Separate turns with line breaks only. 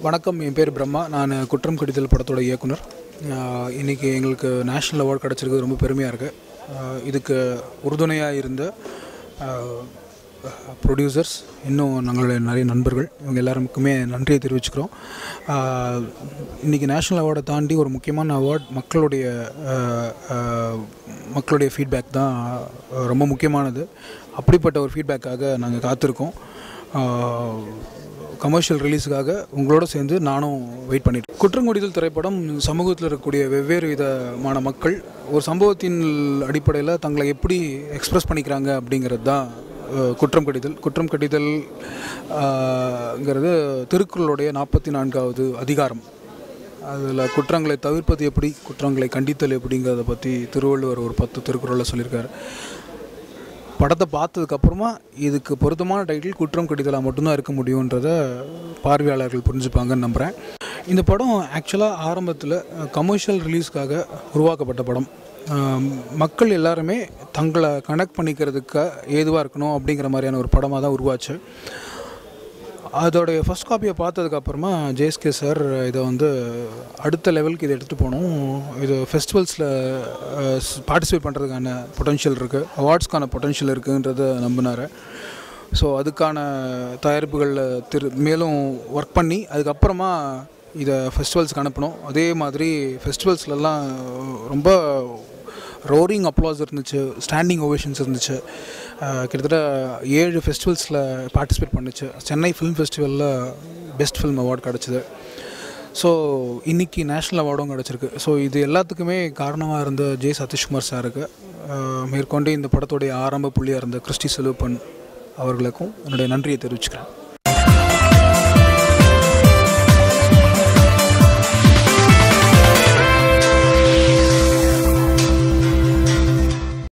வணக்கம், என் பேர் பிரம்மா. நான் குற்றம் கடிதல் படத்தோட இயக்குனர். இன்றைக்கி எங்களுக்கு நேஷ்னல் அவார்டு கிடச்சிருக்கு, ரொம்ப பெருமையாக இருக்குது. இதுக்கு உறுதுணையாக இருந்த ப்ரொடியூசர்ஸ், இன்னும் நாங்களுடைய நிறைய நண்பர்கள், இவங்க எல்லாருக்குமே நன்றியை தெரிவிச்சுக்கிறோம். இன்றைக்கி நேஷ்னல் அவார்டை தாண்டி ஒரு முக்கியமான அவார்டு மக்களுடைய ஃபீட்பேக் தான் ரொம்ப முக்கியமானது. அப்படிப்பட்ட ஒரு ஃபீட்பேக்காக நாங்கள் காத்திருக்கோம். கமர்ஷியல் ரிலீஸுக்காக உங்களோட சேர்ந்து நானும் வெயிட் பண்ணிட்டேன். குற்றங்குடிதல் திரைப்படம் சமூகத்தில் இருக்கக்கூடிய வெவ்வேறு விதமான மக்கள் ஒரு சம்பவத்தின் அடிப்படையில் தங்களை எப்படி எக்ஸ்ப்ரெஸ் பண்ணிக்கிறாங்க அப்படிங்கிறது தான் குற்றம் கடிதல்ங்கிறது திருக்குறளுடைய 44வது அதிகாரம். அதில் குற்றங்களை தவிர்ப்பது எப்படி, குற்றங்களை கண்டித்தல் எப்படிங்கிறத பற்றி திருவள்ளுவர் ஒரு 10 திருக்குறளில் சொல்லியிருக்காரு. படத்தை பார்த்ததுக்கப்புறமா இதுக்கு பொருத்தமான டைட்டில் குற்றம் கடிதலாக மட்டும்தான் இருக்க முடியுன்றதை பார்வையாளர்கள் புரிஞ்சுப்பாங்கன்னு நம்புகிறேன். இந்த படம் ஆக்சுவலாக ஆரம்பத்தில் கமர்ஷியல் ரிலீஸ்க்காக உருவாக்கப்பட்ட படம். மக்கள் எல்லாருமே தங்களை கனெக்ட் பண்ணிக்கிறதுக்கு ஏதுவாக இருக்கணும் அப்படிங்கிற மாதிரியான ஒரு படமாக தான் உருவாச்சு. அதோடைய ஃபஸ்ட் காப்பியை பார்த்ததுக்கப்புறமா ஜேஎஸ்கே சார் இதை அடுத்த லெவலுக்கு இதை எடுத்துகிட்டு போகணும், இது ஃபெஸ்டிவல்ஸில் பார்ட்டிசிபேட் பண்ணுறதுக்கான பொட்டென்ஷியல் இருக்குது, அவார்ட்ஸ்க்கான பொட்டென்ஷியல் இருக்குன்றதை நம்பினார். ஸோ அதுக்கான தயாரிப்புகளில் மேலும் ஒர்க் பண்ணி அதுக்கப்புறமா இதை ஃபெஸ்டிவல்ஸ்க்கு அனுப்பணும். அதே மாதிரி ஃபெஸ்டிவல்ஸ்லாம் ரொம்ப ரோரிங் அப்ளாஸ் இருந்துச்சு, ஸ்டாண்டிங் ஓவேஷன்ஸ் இருந்துச்சு. கிட்டத்தட்ட 7 ஃபெஸ்டிவல்ஸில் பார்ட்டிசிபேட் பண்ணிச்சு. சென்னை ஃபிலிம் ஃபெஸ்டிவலில் பெஸ்ட் ஃபிலிம் அவார்டு கிடச்சிது. ஸோ இன்றைக்கி நேஷ்னல் அவார்டும் கிடச்சிருக்கு. ஸோ இது எல்லாத்துக்குமே காரணமாக இருந்த ஜே சதீஷ்குமார் சாருக்கு, மேற்கொண்டு இந்த படத்துடைய ஆரம்ப புள்ளியாக இருந்த கிறிஸ்டி செல்வப்பன் அவர்களுக்கும் என்னுடைய நன்றியை தெரிவிச்சுக்கிறேன்.